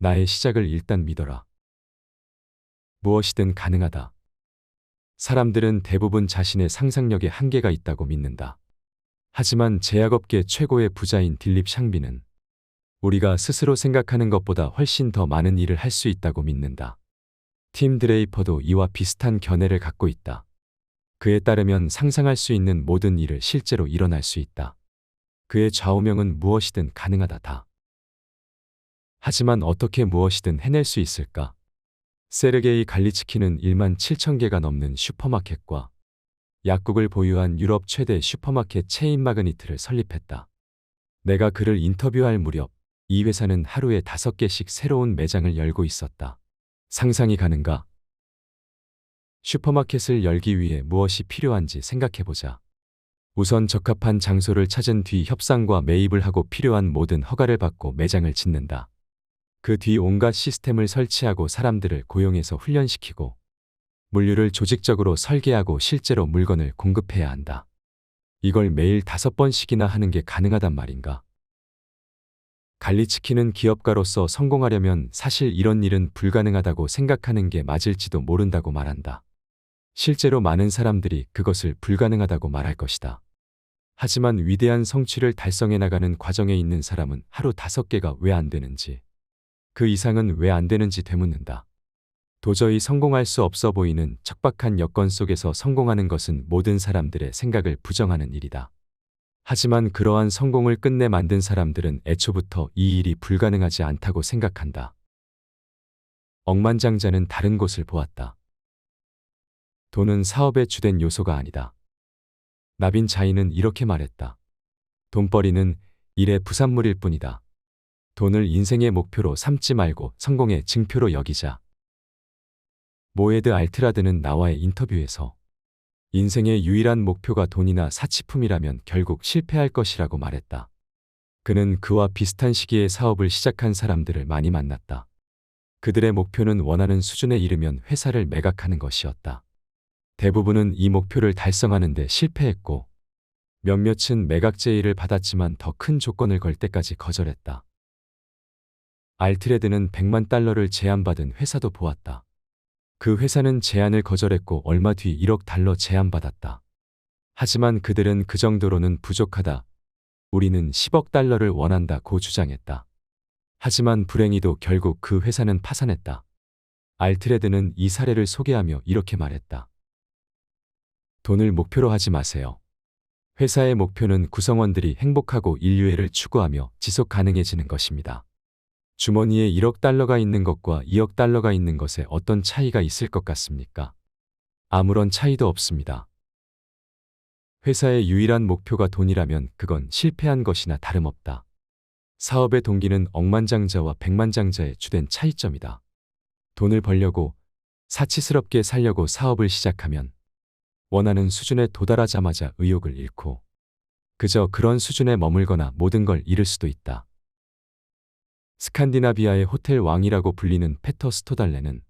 나의 시작을 일단 믿어라. 무엇이든 가능하다. 사람들은 대부분 자신의 상상력에 한계가 있다고 믿는다. 하지만 제약업계 최고의 부자인 딜립 샹비는 우리가 스스로 생각하는 것보다 훨씬 더 많은 일을 할 수 있다고 믿는다. 팀 드레이퍼도 이와 비슷한 견해를 갖고 있다. 그에 따르면 상상할 수 있는 모든 일을 실제로 일어날 수 있다. 그의 좌우명은 무엇이든 가능하다. 하지만 어떻게 무엇이든 해낼 수 있을까? 세르게이 갈리츠키는 1만 7천 개가 넘는 슈퍼마켓과 약국을 보유한 유럽 최대 슈퍼마켓 체인 마그니트를 설립했다. 내가 그를 인터뷰할 무렵 이 회사는 하루에 5개씩 새로운 매장을 열고 있었다. 상상이 가는가? 슈퍼마켓을 열기 위해 무엇이 필요한지 생각해보자. 우선 적합한 장소를 찾은 뒤 협상과 매입을 하고 필요한 모든 허가를 받고 매장을 짓는다. 그 뒤 온갖 시스템을 설치하고 사람들을 고용해서 훈련시키고 물류를 조직적으로 설계하고 실제로 물건을 공급해야 한다. 이걸 매일 5번씩이나 하는 게 가능하단 말인가? 갈리츠키는 기업가로서 성공하려면 사실 이런 일은 불가능하다고 생각하는 게 맞을지도 모른다고 말한다. 실제로 많은 사람들이 그것을 불가능하다고 말할 것이다. 하지만 위대한 성취를 달성해 나가는 과정에 있는 사람은 하루 5개가 왜 안 되는지, 그 이상은 왜 안 되는지 되묻는다. 도저히 성공할 수 없어 보이는 척박한 여건 속에서 성공하는 것은 모든 사람들의 생각을 부정하는 일이다. 하지만 그러한 성공을 끝내 만든 사람들은 애초부터 이 일이 불가능하지 않다고 생각한다. 억만장자는 다른 곳을 보았다. 돈은 사업의 주된 요소가 아니다. 나빈 자이는 이렇게 말했다. 돈벌이는 일의 부산물일 뿐이다. 돈을 인생의 목표로 삼지 말고 성공의 증표로 여기자. 모에드 알트라드는 나와의 인터뷰에서 인생의 유일한 목표가 돈이나 사치품이라면 결국 실패할 것이라고 말했다. 그는 그와 비슷한 시기에 사업을 시작한 사람들을 많이 만났다. 그들의 목표는 원하는 수준에 이르면 회사를 매각하는 것이었다. 대부분은 이 목표를 달성하는 데 실패했고 몇몇은 매각 제의를 받았지만 더 큰 조건을 걸 때까지 거절했다. 알트레드는 100만 달러를 제안받은 회사도 보았다. 그 회사는 제안을 거절했고 얼마 뒤 1억 달러 제안받았다. 하지만 그들은 그 정도로는 부족하다. 우리는 10억 달러를 원한다고 주장했다. 하지만 불행히도 결국 그 회사는 파산했다. 알트레드는 이 사례를 소개하며 이렇게 말했다. 돈을 목표로 하지 마세요. 회사의 목표는 구성원들이 행복하고 인류애를 추구하며 지속 가능해지는 것입니다. 주머니에 1억 달러가 있는 것과 2억 달러가 있는 것에 어떤 차이가 있을 것 같습니까? 아무런 차이도 없습니다. 회사의 유일한 목표가 돈이라면 그건 실패한 것이나 다름없다. 사업의 동기는 억만장자와 백만장자의 주된 차이점이다. 돈을 벌려고 사치스럽게 살려고 사업을 시작하면 원하는 수준에 도달하자마자 의욕을 잃고 그저 그런 수준에 머물거나 모든 걸 잃을 수도 있다. 스칸디나비아의 호텔 왕이라고 불리는 페터 스토달레는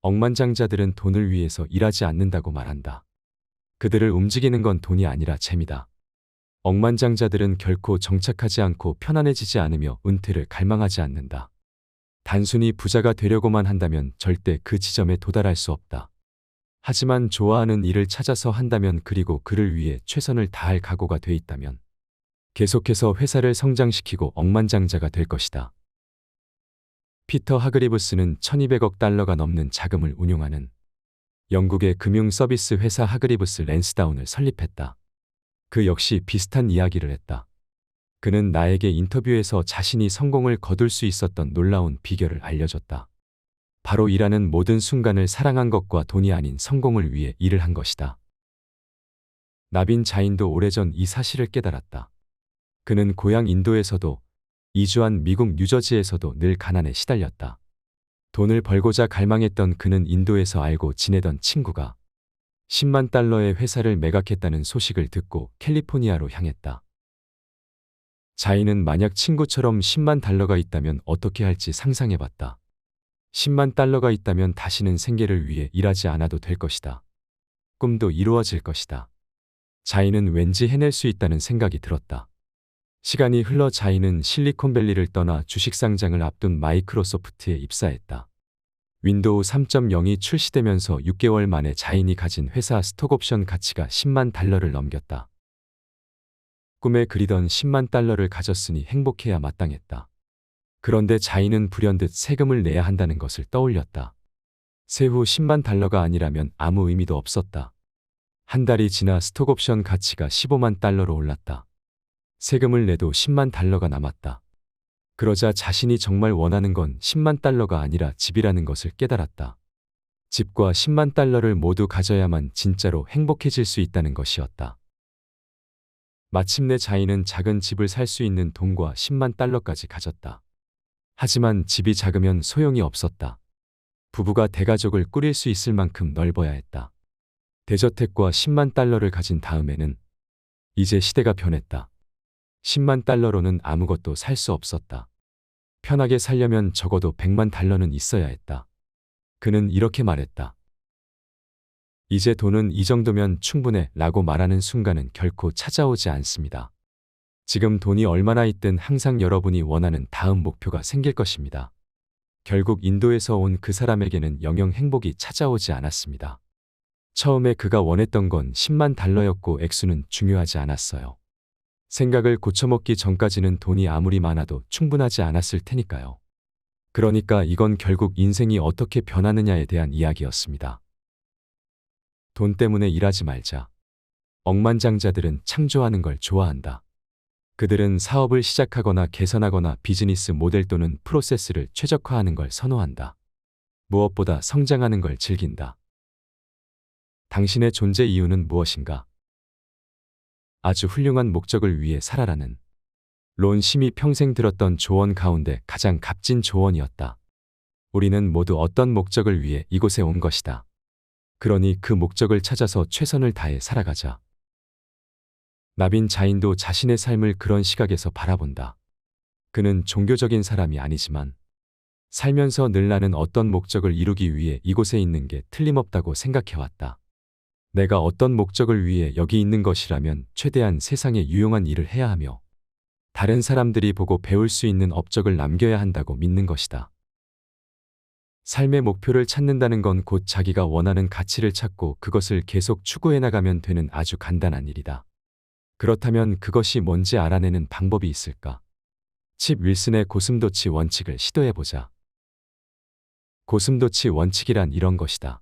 억만장자들은 돈을 위해서 일하지 않는다고 말한다. 그들을 움직이는 건 돈이 아니라 재미다. 억만장자들은 결코 정착하지 않고 편안해지지 않으며 은퇴를 갈망하지 않는다. 단순히 부자가 되려고만 한다면 절대 그 지점에 도달할 수 없다. 하지만 좋아하는 일을 찾아서 한다면 그리고 그를 위해 최선을 다할 각오가 돼 있다면 계속해서 회사를 성장시키고 억만장자가 될 것이다. 피터 하그리브스는 1200억 달러가 넘는 자금을 운용하는 영국의 금융 서비스 회사 하그리브스 랜스다운을 설립했다. 그 역시 비슷한 이야기를 했다. 그는 나에게 인터뷰에서 자신이 성공을 거둘 수 있었던 놀라운 비결을 알려줬다. 바로 일하는 모든 순간을 사랑한 것과 돈이 아닌 성공을 위해 일을 한 것이다. 나빈 자인도 오래전 이 사실을 깨달았다. 그는 고향 인도에서도 이주한 미국 뉴저지에서도 늘 가난에 시달렸다. 돈을 벌고자 갈망했던 그는 인도에서 알고 지내던 친구가 10만 달러의 회사를 매각했다는 소식을 듣고 캘리포니아로 향했다. 자인은 만약 친구처럼 10만 달러가 있다면 어떻게 할지 상상해봤다. 10만 달러가 있다면 다시는 생계를 위해 일하지 않아도 될 것이다. 꿈도 이루어질 것이다. 자인은 왠지 해낼 수 있다는 생각이 들었다. 시간이 흘러 자이는 실리콘밸리를 떠나 주식상장을 앞둔 마이크로소프트에 입사했다. 윈도우 3.0이 출시되면서 6개월 만에 자인이 가진 회사 스톡옵션 가치가 10만 달러를 넘겼다. 꿈에 그리던 10만 달러를 가졌으니 행복해야 마땅했다. 그런데 자인은 불현듯 세금을 내야 한다는 것을 떠올렸다. 세후 10만 달러가 아니라면 아무 의미도 없었다. 한 달이 지나 스톡옵션 가치가 15만 달러로 올랐다. 세금을 내도 10만 달러가 남았다. 그러자 자신이 정말 원하는 건 10만 달러가 아니라 집이라는 것을 깨달았다. 집과 10만 달러를 모두 가져야만 진짜로 행복해질 수 있다는 것이었다. 마침내 자인은 작은 집을 살 수 있는 돈과 10만 달러까지 가졌다. 하지만 집이 작으면 소용이 없었다. 부부가 대가족을 꾸릴 수 있을 만큼 넓어야 했다. 대저택과 10만 달러를 가진 다음에는 이제 시대가 변했다. 10만 달러로는 아무것도 살 수 없었다. 편하게 살려면 적어도 100만 달러는 있어야 했다. 그는 이렇게 말했다. 이제 돈은 이 정도면 충분해 라고 말하는 순간은 결코 찾아오지 않습니다. 지금 돈이 얼마나 있든 항상 여러분이 원하는 다음 목표가 생길 것입니다. 결국 인도에서 온 그 사람에게는 영영 행복이 찾아오지 않았습니다. 처음에 그가 원했던 건 10만 달러였고 액수는 중요하지 않았어요. 생각을 고쳐먹기 전까지는 돈이 아무리 많아도 충분하지 않았을 테니까요. 그러니까 이건 결국 인생이 어떻게 변하느냐에 대한 이야기였습니다. 돈 때문에 일하지 말자. 억만장자들은 창조하는 걸 좋아한다. 그들은 사업을 시작하거나 개선하거나 비즈니스 모델 또는 프로세스를 최적화하는 걸 선호한다. 무엇보다 성장하는 걸 즐긴다. 당신의 존재 이유는 무엇인가? 아주 훌륭한 목적을 위해 살아라는 론 심이 평생 들었던 조언 가운데 가장 값진 조언이었다. 우리는 모두 어떤 목적을 위해 이곳에 온 것이다. 그러니 그 목적을 찾아서 최선을 다해 살아가자. 나빈 자인도 자신의 삶을 그런 시각에서 바라본다. 그는 종교적인 사람이 아니지만 살면서 늘 나는 어떤 목적을 이루기 위해 이곳에 있는 게 틀림없다고 생각해왔다. 내가 어떤 목적을 위해 여기 있는 것이라면 최대한 세상에 유용한 일을 해야 하며 다른 사람들이 보고 배울 수 있는 업적을 남겨야 한다고 믿는 것이다. 삶의 목표를 찾는다는 건 곧 자기가 원하는 가치를 찾고 그것을 계속 추구해 나가면 되는 아주 간단한 일이다. 그렇다면 그것이 뭔지 알아내는 방법이 있을까? 칩 윌슨의 고슴도치 원칙을 시도해보자. 고슴도치 원칙이란 이런 것이다.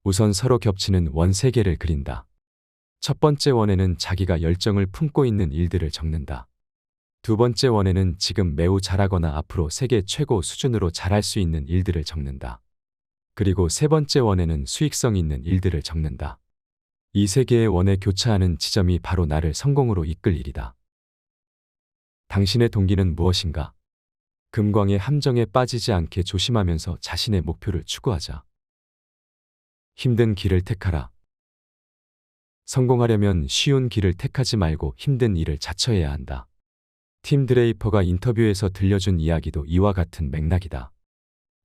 우선 서로 겹치는 원 3개를 그린다. 첫 번째 원에는 자기가 열정을 품고 있는 일들을 적는다. 두 번째 원에는 지금 매우 잘하거나 앞으로 세계 최고 수준으로 잘할 수 있는 일들을 적는다. 그리고 세 번째 원에는 수익성 있는 일들을 적는다. 이 3개의 원에 교차하는 지점이 바로 나를 성공으로 이끌 일이다. 당신의 동기는 무엇인가? 금광의 함정에 빠지지 않게 조심하면서 자신의 목표를 추구하자. 힘든 길을 택하라. 성공하려면 쉬운 길을 택하지 말고 힘든 일을 자처해야 한다. 팀 드레이퍼가 인터뷰에서 들려준 이야기도 이와 같은 맥락이다.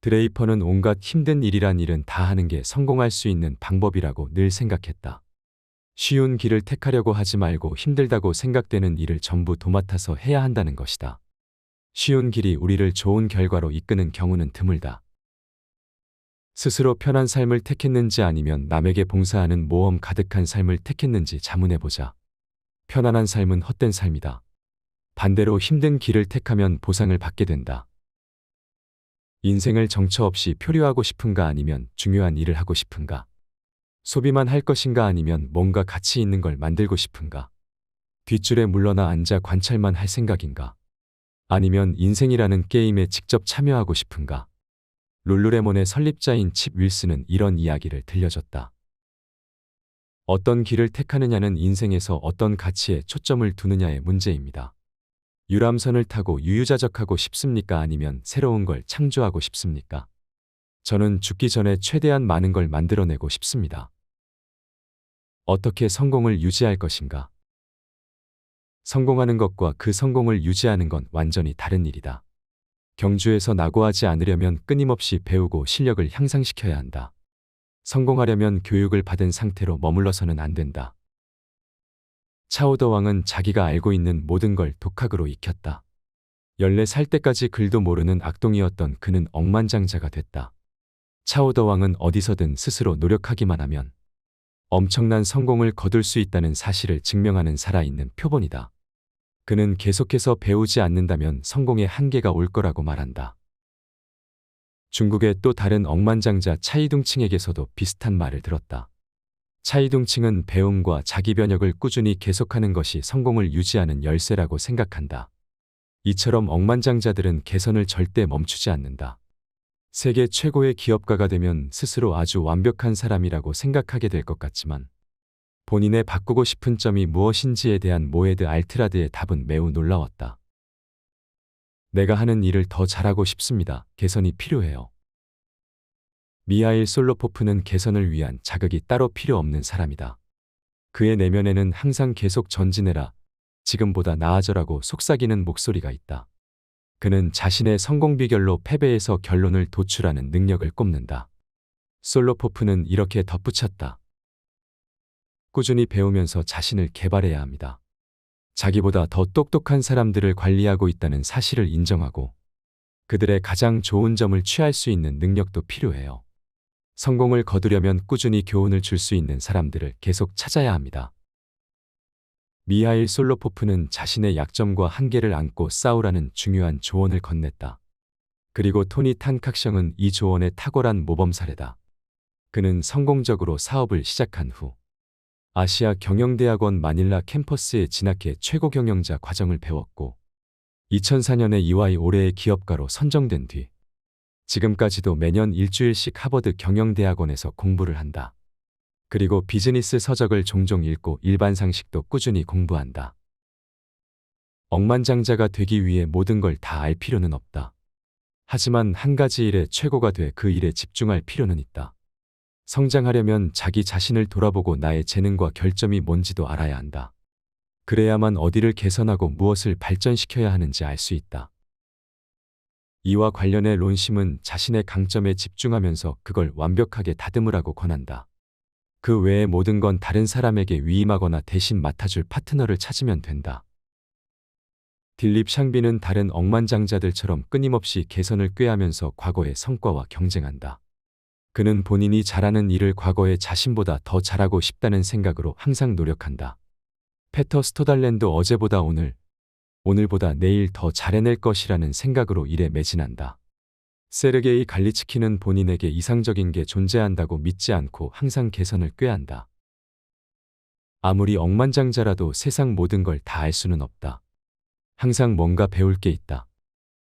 드레이퍼는 온갖 힘든 일이란 일은 다 하는 게 성공할 수 있는 방법이라고 늘 생각했다. 쉬운 길을 택하려고 하지 말고 힘들다고 생각되는 일을 전부 도맡아서 해야 한다는 것이다. 쉬운 길이 우리를 좋은 결과로 이끄는 경우는 드물다. 스스로 편한 삶을 택했는지 아니면 남에게 봉사하는 모험 가득한 삶을 택했는지 자문해보자. 편안한 삶은 헛된 삶이다. 반대로 힘든 길을 택하면 보상을 받게 된다. 인생을 정처 없이 표류하고 싶은가 아니면 중요한 일을 하고 싶은가? 소비만 할 것인가 아니면 뭔가 가치 있는 걸 만들고 싶은가? 뒷줄에 물러나 앉아 관찰만 할 생각인가? 아니면 인생이라는 게임에 직접 참여하고 싶은가? 룰루레몬의 설립자인 칩 윌슨은 이런 이야기를 들려줬다. 어떤 길을 택하느냐는 인생에서 어떤 가치에 초점을 두느냐의 문제입니다. 유람선을 타고 유유자적하고 싶습니까? 아니면 새로운 걸 창조하고 싶습니까? 저는 죽기 전에 최대한 많은 걸 만들어내고 싶습니다. 어떻게 성공을 유지할 것인가? 성공하는 것과 그 성공을 유지하는 건 완전히 다른 일이다. 경주에서 낙오하지 않으려면 끊임없이 배우고 실력을 향상시켜야 한다. 성공하려면 교육을 받은 상태로 머물러서는 안 된다. 차오더 왕은 자기가 알고 있는 모든 걸 독학으로 익혔다. 14살 때까지 글도 모르는 악동이었던 그는 억만장자가 됐다. 차오더 왕은 어디서든 스스로 노력하기만 하면 엄청난 성공을 거둘 수 있다는 사실을 증명하는 살아있는 표본이다. 그는 계속해서 배우지 않는다면 성공의 한계가 올 거라고 말한다. 중국의 또 다른 억만장자 차이둥칭에게서도 비슷한 말을 들었다. 차이둥칭은 배움과 자기 변혁을 꾸준히 계속하는 것이 성공을 유지하는 열쇠라고 생각한다. 이처럼 억만장자들은 개선을 절대 멈추지 않는다. 세계 최고의 기업가가 되면 스스로 아주 완벽한 사람이라고 생각하게 될 것 같지만 본인의 바꾸고 싶은 점이 무엇인지에 대한 모에드 알트라드의 답은 매우 놀라웠다. 내가 하는 일을 더 잘하고 싶습니다. 개선이 필요해요. 미하일 솔로포프는 개선을 위한 자극이 따로 필요 없는 사람이다. 그의 내면에는 항상 계속 전진해라, 지금보다 나아져라고 속삭이는 목소리가 있다. 그는 자신의 성공 비결로 패배에서 결론을 도출하는 능력을 꼽는다. 솔로포프는 이렇게 덧붙였다. 꾸준히 배우면서 자신을 개발해야 합니다. 자기보다 더 똑똑한 사람들을 관리하고 있다는 사실을 인정하고 그들의 가장 좋은 점을 취할 수 있는 능력도 필요해요. 성공을 거두려면 꾸준히 교훈을 줄 수 있는 사람들을 계속 찾아야 합니다. 미하일 솔로포프는 자신의 약점과 한계를 안고 싸우라는 중요한 조언을 건넸다. 그리고 토니 탄칵성은 이 조언의 탁월한 모범 사례다. 그는 성공적으로 사업을 시작한 후 아시아 경영대학원 마닐라 캠퍼스에 진학해 최고 경영자 과정을 배웠고 2004년에 EY 올해의 기업가로 선정된 뒤 지금까지도 매년 일주일씩 하버드 경영대학원에서 공부를 한다. 그리고 비즈니스 서적을 종종 읽고 일반 상식도 꾸준히 공부한다. 억만장자가 되기 위해 모든 걸 다 알 필요는 없다. 하지만 한 가지 일에 최고가 돼 그 일에 집중할 필요는 있다. 성장하려면 자기 자신을 돌아보고 나의 재능과 결점이 뭔지도 알아야 한다. 그래야만 어디를 개선하고 무엇을 발전시켜야 하는지 알 수 있다. 이와 관련해 론심은 자신의 강점에 집중하면서 그걸 완벽하게 다듬으라고 권한다. 그 외의 모든 건 다른 사람에게 위임하거나 대신 맡아줄 파트너를 찾으면 된다. 딜립 샹비는 다른 억만장자들처럼 끊임없이 개선을 꾀하면서 과거의 성과와 경쟁한다. 그는 본인이 잘하는 일을 과거의 자신보다 더 잘하고 싶다는 생각으로 항상 노력한다. 페터 스토달랜도 어제보다 오늘, 오늘보다 내일 더 잘해낼 것이라는 생각으로 일에 매진한다. 세르게이 갈리츠키는 본인에게 이상적인 게 존재한다고 믿지 않고 항상 개선을 꾀한다. 아무리 억만장자라도 세상 모든 걸 다 알 수는 없다. 항상 뭔가 배울 게 있다.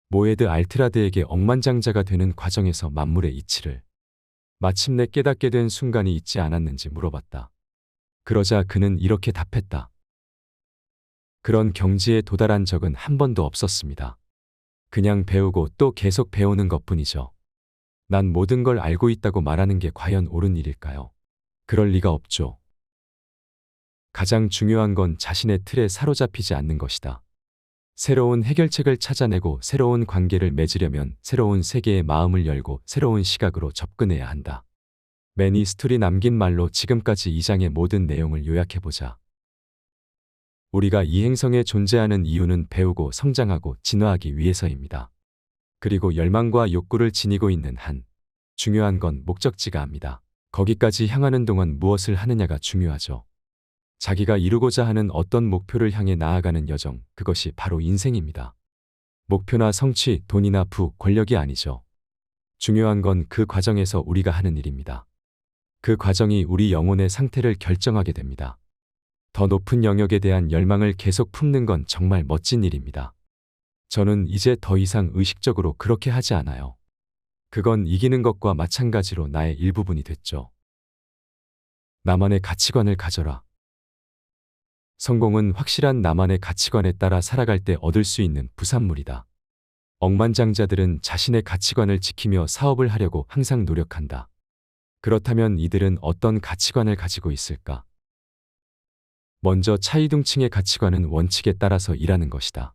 모에드 알트라드에게 억만장자가 되는 과정에서 만물의 이치를 마침내 깨닫게 된 순간이 있지 않았는지 물어봤다. 그러자 그는 이렇게 답했다. 그런 경지에 도달한 적은 한 번도 없었습니다. 그냥 배우고 또 계속 배우는 것뿐이죠. 난 모든 걸 알고 있다고 말하는 게 과연 옳은 일일까요? 그럴 리가 없죠. 가장 중요한 건 자신의 틀에 사로잡히지 않는 것이다. 새로운 해결책을 찾아내고 새로운 관계를 맺으려면 새로운 세계의 마음을 열고 새로운 시각으로 접근해야 한다. 매니 스툴이 남긴 말로 지금까지 2장의 모든 내용을 요약해보자. 우리가 이 행성에 존재하는 이유는 배우고 성장하고 진화하기 위해서입니다. 그리고 열망과 욕구를 지니고 있는 한 중요한 건 목적지가 합니다. 거기까지 향하는 동안 무엇을 하느냐가 중요하죠. 자기가 이루고자 하는 어떤 목표를 향해 나아가는 여정, 그것이 바로 인생입니다. 목표나 성취, 돈이나 부, 권력이 아니죠. 중요한 건 그 과정에서 우리가 하는 일입니다. 그 과정이 우리 영혼의 상태를 결정하게 됩니다. 더 높은 영역에 대한 열망을 계속 품는 건 정말 멋진 일입니다. 저는 이제 더 이상 의식적으로 그렇게 하지 않아요. 그건 이기는 것과 마찬가지로 나의 일부분이 됐죠. 나만의 가치관을 가져라. 성공은 확실한 나만의 가치관에 따라 살아갈 때 얻을 수 있는 부산물이다. 억만장자들은 자신의 가치관을 지키며 사업을 하려고 항상 노력한다. 그렇다면 이들은 어떤 가치관을 가지고 있을까? 먼저 차이둥칭의 가치관은 원칙에 따라서 일하는 것이다.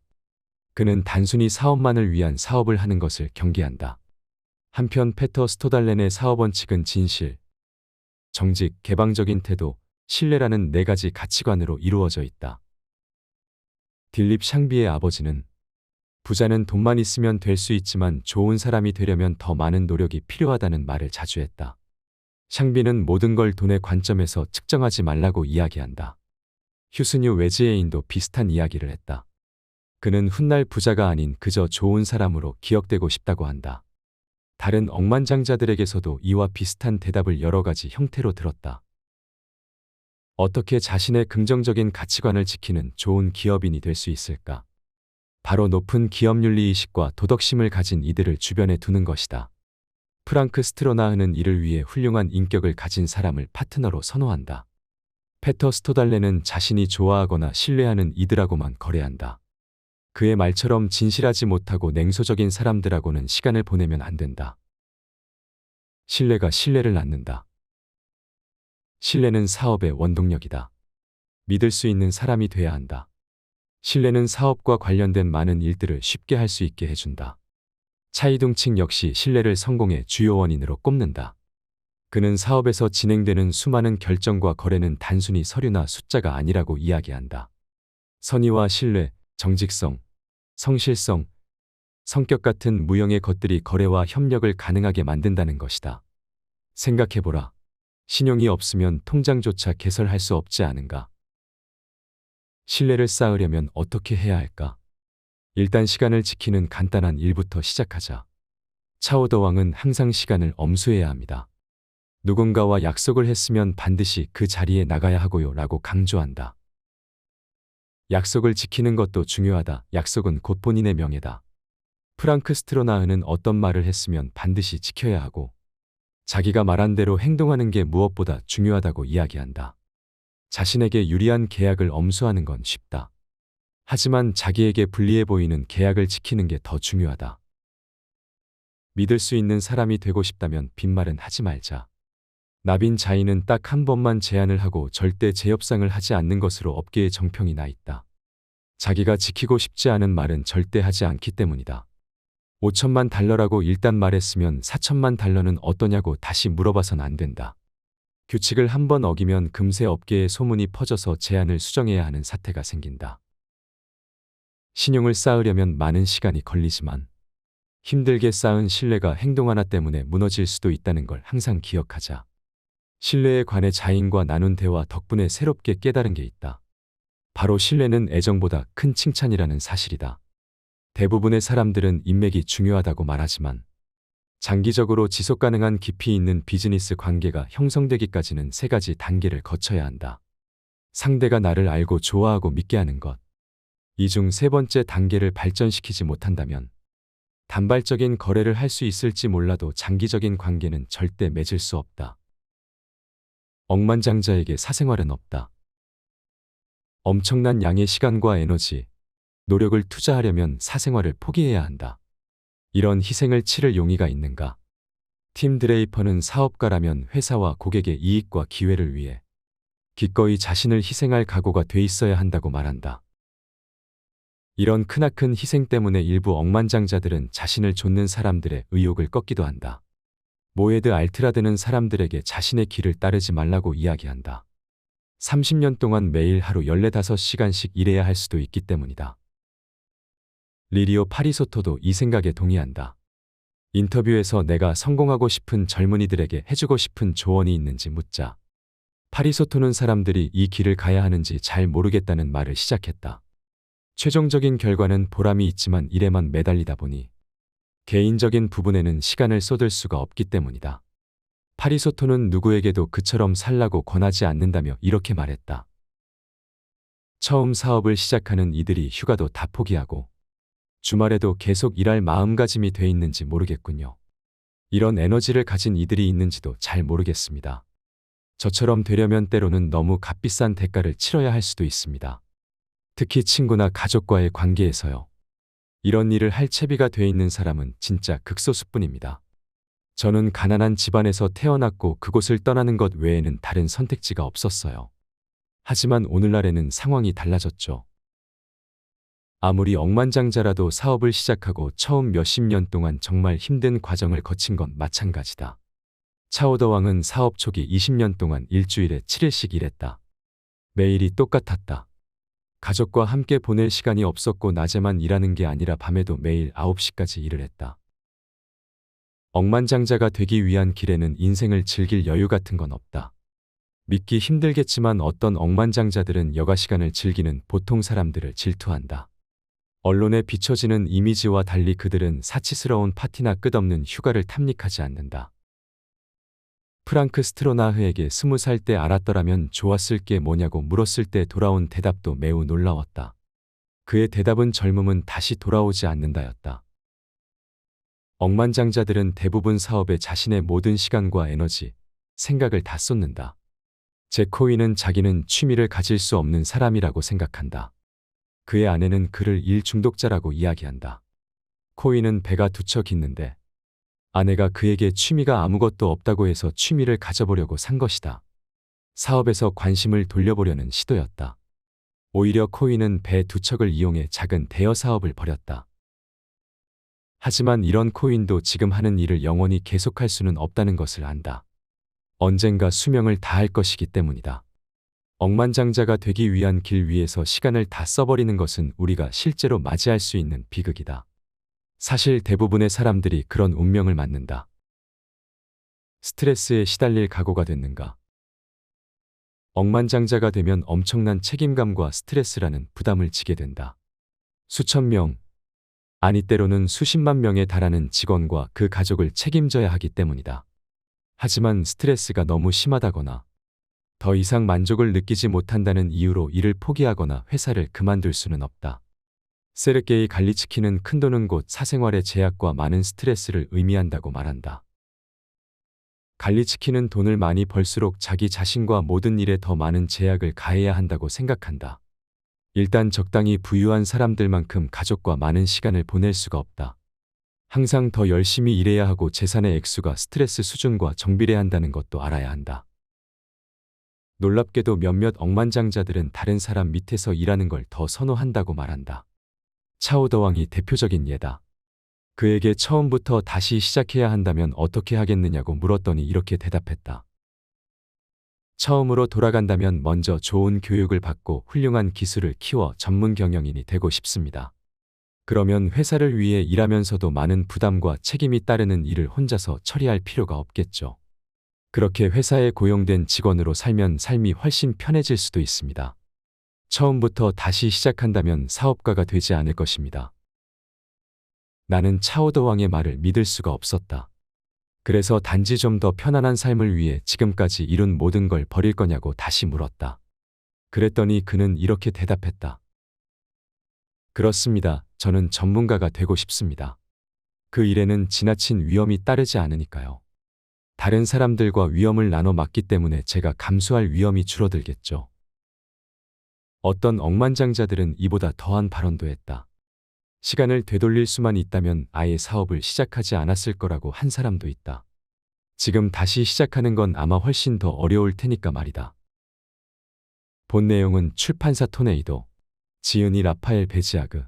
그는 단순히 사업만을 위한 사업을 하는 것을 경계한다. 한편 페터 스토달렌의 사업 원칙은 진실, 정직, 개방적인 태도, 신뢰라는 네 가지 가치관으로 이루어져 있다. 딜립 샹비의 아버지는 부자는 돈만 있으면 될 수 있지만 좋은 사람이 되려면 더 많은 노력이 필요하다는 말을 자주 했다. 샹비는 모든 걸 돈의 관점에서 측정하지 말라고 이야기한다. 휴스뉴 외지애인도 비슷한 이야기를 했다. 그는 훗날 부자가 아닌 그저 좋은 사람으로 기억되고 싶다고 한다. 다른 억만장자들에게서도 이와 비슷한 대답을 여러 가지 형태로 들었다. 어떻게 자신의 긍정적인 가치관을 지키는 좋은 기업인이 될 수 있을까? 바로 높은 기업윤리의식과 도덕심을 가진 이들을 주변에 두는 것이다. 프랑크 스트로나흐는 이를 위해 훌륭한 인격을 가진 사람을 파트너로 선호한다. 페터 스토달레는 자신이 좋아하거나 신뢰하는 이들하고만 거래한다. 그의 말처럼 진실하지 못하고 냉소적인 사람들하고는 시간을 보내면 안 된다. 신뢰가 신뢰를 낳는다. 신뢰는 사업의 원동력이다. 믿을 수 있는 사람이 돼야 한다. 신뢰는 사업과 관련된 많은 일들을 쉽게 할 수 있게 해준다. 차이둥칭 역시 신뢰를 성공의 주요 원인으로 꼽는다. 그는 사업에서 진행되는 수많은 결정과 거래는 단순히 서류나 숫자가 아니라고 이야기한다. 선의와 신뢰, 정직성, 성실성, 성격 같은 무형의 것들이 거래와 협력을 가능하게 만든다는 것이다. 생각해보라. 신용이 없으면 통장조차 개설할 수 없지 않은가? 신뢰를 쌓으려면 어떻게 해야 할까? 일단 시간을 지키는 간단한 일부터 시작하자. 차오더 왕은 항상 시간을 엄수해야 합니다. 누군가와 약속을 했으면 반드시 그 자리에 나가야 하고요 라고 강조한다. 약속을 지키는 것도 중요하다. 약속은 곧 본인의 명예다. 프랑크 스트로나흐는 어떤 말을 했으면 반드시 지켜야 하고 자기가 말한 대로 행동하는 게 무엇보다 중요하다고 이야기한다. 자신에게 유리한 계약을 엄수하는 건 쉽다. 하지만 자기에게 불리해 보이는 계약을 지키는 게 더 중요하다. 믿을 수 있는 사람이 되고 싶다면 빈말은 하지 말자. 나빈 자인은 딱 한 번만 제안을 하고 절대 재협상을 하지 않는 것으로 업계의 정평이 나 있다. 자기가 지키고 싶지 않은 말은 절대 하지 않기 때문이다. 5천만 달러라고 일단 말했으면 4천만 달러는 어떠냐고 다시 물어봐선 안 된다. 규칙을 한 번 어기면 금세 업계에 소문이 퍼져서 제안을 수정해야 하는 사태가 생긴다. 신용을 쌓으려면 많은 시간이 걸리지만 힘들게 쌓은 신뢰가 행동 하나 때문에 무너질 수도 있다는 걸 항상 기억하자. 신뢰에 관해 자인과 나눈 대화 덕분에 새롭게 깨달은 게 있다. 바로 신뢰는 애정보다 큰 칭찬이라는 사실이다. 대부분의 사람들은 인맥이 중요하다고 말하지만 장기적으로 지속 가능한 깊이 있는 비즈니스 관계가 형성되기까지는 세 가지 단계를 거쳐야 한다. 상대가 나를 알고 좋아하고 믿게 하는 것. 이 중 세 번째 단계를 발전시키지 못한다면 단발적인 거래를 할 수 있을지 몰라도 장기적인 관계는 절대 맺을 수 없다. 억만장자에게 사생활은 없다. 엄청난 양의 시간과 에너지, 노력을 투자하려면 사생활을 포기해야 한다. 이런 희생을 치를 용의가 있는가? 팀 드레이퍼는 사업가라면 회사와 고객의 이익과 기회를 위해 기꺼이 자신을 희생할 각오가 돼 있어야 한다고 말한다. 이런 크나큰 희생 때문에 일부 억만장자들은 자신을 좇는 사람들의 의욕을 꺾기도 한다. 모에드 알트라드는 사람들에게 자신의 길을 따르지 말라고 이야기한다. 30년 동안 매일 하루 14~5시간씩 일해야 할 수도 있기 때문이다. 리리오 파리소토도 이 생각에 동의한다. 인터뷰에서 내가 성공하고 싶은 젊은이들에게 해주고 싶은 조언이 있는지 묻자. 파리소토는 사람들이 이 길을 가야 하는지 잘 모르겠다는 말을 시작했다. 최종적인 결과는 보람이 있지만 일에만 매달리다 보니 개인적인 부분에는 시간을 쏟을 수가 없기 때문이다. 파리소토는 누구에게도 그처럼 살라고 권하지 않는다며 이렇게 말했다. 처음 사업을 시작하는 이들이 휴가도 다 포기하고 주말에도 계속 일할 마음가짐이 돼 있는지 모르겠군요. 이런 에너지를 가진 이들이 있는지도 잘 모르겠습니다. 저처럼 되려면 때로는 너무 값비싼 대가를 치러야 할 수도 있습니다. 특히 친구나 가족과의 관계에서요. 이런 일을 할 채비가 돼 있는 사람은 진짜 극소수뿐입니다. 저는 가난한 집안에서 태어났고 그곳을 떠나는 것 외에는 다른 선택지가 없었어요. 하지만 오늘날에는 상황이 달라졌죠. 아무리 억만장자라도 사업을 시작하고 처음 몇십 년 동안 정말 힘든 과정을 거친 건 마찬가지다. 차오더왕은 사업 초기 20년 동안 일주일에 7일씩 일했다. 매일이 똑같았다. 가족과 함께 보낼 시간이 없었고 낮에만 일하는 게 아니라 밤에도 매일 9시까지 일을 했다. 억만장자가 되기 위한 길에는 인생을 즐길 여유 같은 건 없다. 믿기 힘들겠지만 어떤 억만장자들은 여가 시간을 즐기는 보통 사람들을 질투한다. 언론에 비춰지는 이미지와 달리 그들은 사치스러운 파티나 끝없는 휴가를 탐닉하지 않는다. 프랑크 스트로나흐에게 20살 때 알았더라면 좋았을 게 뭐냐고 물었을 때 돌아온 대답도 매우 놀라웠다. 그의 대답은 젊음은 다시 돌아오지 않는다였다. 억만장자들은 대부분 사업에 자신의 모든 시간과 에너지, 생각을 다 쏟는다. 제 코인은 자기는 취미를 가질 수 없는 사람이라고 생각한다. 그의 아내는 그를 일 중독자라고 이야기한다. 코인은 배가 두 척 있는데 아내가 그에게 취미가 아무것도 없다고 해서 취미를 가져보려고 산 것이다. 사업에서 관심을 돌려보려는 시도였다. 오히려 코인은 배 두 척을 이용해 작은 대여 사업을 벌였다. 하지만 이런 코인도 지금 하는 일을 영원히 계속할 수는 없다는 것을 안다. 언젠가 수명을 다할 것이기 때문이다. 억만장자가 되기 위한 길 위에서 시간을 다 써버리는 것은 우리가 실제로 맞이할 수 있는 비극이다. 사실 대부분의 사람들이 그런 운명을 맞는다. 스트레스에 시달릴 각오가 됐는가? 억만장자가 되면 엄청난 책임감과 스트레스라는 부담을 지게 된다. 수천 명, 아니 때로는 수십만 명에 달하는 직원과 그 가족을 책임져야 하기 때문이다. 하지만 스트레스가 너무 심하다거나 더 이상 만족을 느끼지 못한다는 이유로 일을 포기하거나 회사를 그만둘 수는 없다. 세르게이 갈리츠키는 큰돈은 곧 사생활의 제약과 많은 스트레스를 의미한다고 말한다. 갈리츠키는 돈을 많이 벌수록 자기 자신과 모든 일에 더 많은 제약을 가해야 한다고 생각한다. 일단 적당히 부유한 사람들만큼 가족과 많은 시간을 보낼 수가 없다. 항상 더 열심히 일해야 하고 재산의 액수가 스트레스 수준과 정비례한다는 것도 알아야 한다. 놀랍게도 몇몇 억만장자들은 다른 사람 밑에서 일하는 걸 더 선호한다고 말한다. 차오더왕이 대표적인 예다. 그에게 처음부터 다시 시작해야 한다면 어떻게 하겠느냐고 물었더니 이렇게 대답했다. 처음으로 돌아간다면 먼저 좋은 교육을 받고 훌륭한 기술을 키워 전문 경영인이 되고 싶습니다. 그러면 회사를 위해 일하면서도 많은 부담과 책임이 따르는 일을 혼자서 처리할 필요가 없겠죠. 그렇게 회사에 고용된 직원으로 살면 삶이 훨씬 편해질 수도 있습니다. 처음부터 다시 시작한다면 사업가가 되지 않을 것입니다. 나는 차오더왕의 말을 믿을 수가 없었다. 그래서 단지 좀 더 편안한 삶을 위해 지금까지 이룬 모든 걸 버릴 거냐고 다시 물었다. 그랬더니 그는 이렇게 대답했다. 그렇습니다. 저는 전문가가 되고 싶습니다. 그 일에는 지나친 위험이 따르지 않으니까요. 다른 사람들과 위험을 나눠 맡기 때문에 제가 감수할 위험이 줄어들겠죠. 어떤 억만장자들은 이보다 더한 발언도 했다. 시간을 되돌릴 수만 있다면 아예 사업을 시작하지 않았을 거라고 한 사람도 있다. 지금 다시 시작하는 건 아마 훨씬 더 어려울 테니까 말이다. 본 내용은 출판사 토네이도, 지은이 라파엘 베지아그,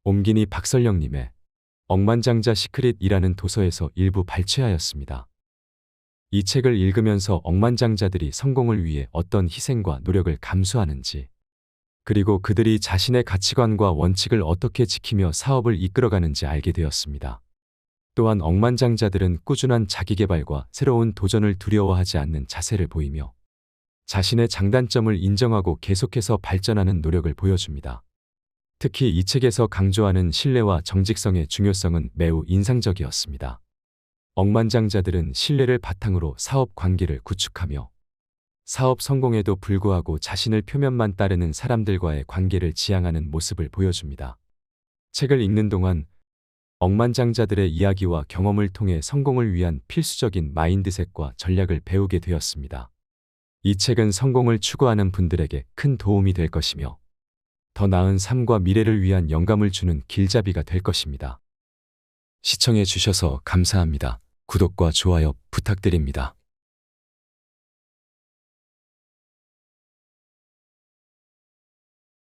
옴기니 박설령님의 억만장자 시크릿이라는 도서에서 일부 발췌하였습니다. 이 책을 읽으면서 억만장자들이 성공을 위해 어떤 희생과 노력을 감수하는지, 그리고 그들이 자신의 가치관과 원칙을 어떻게 지키며 사업을 이끌어가는지 알게 되었습니다. 또한 억만장자들은 꾸준한 자기개발과 새로운 도전을 두려워하지 않는 자세를 보이며 자신의 장단점을 인정하고 계속해서 발전하는 노력을 보여줍니다. 특히 이 책에서 강조하는 신뢰와 정직성의 중요성은 매우 인상적이었습니다. 억만장자들은 신뢰를 바탕으로 사업 관계를 구축하며 사업 성공에도 불구하고 자신을 표면만 따르는 사람들과의 관계를 지향하는 모습을 보여줍니다. 책을 읽는 동안 억만장자들의 이야기와 경험을 통해 성공을 위한 필수적인 마인드셋과 전략을 배우게 되었습니다. 이 책은 성공을 추구하는 분들에게 큰 도움이 될 것이며 더 나은 삶과 미래를 위한 영감을 주는 길잡이가 될 것입니다. 시청해 주셔서 감사합니다. 구독과 좋아요 부탁드립니다.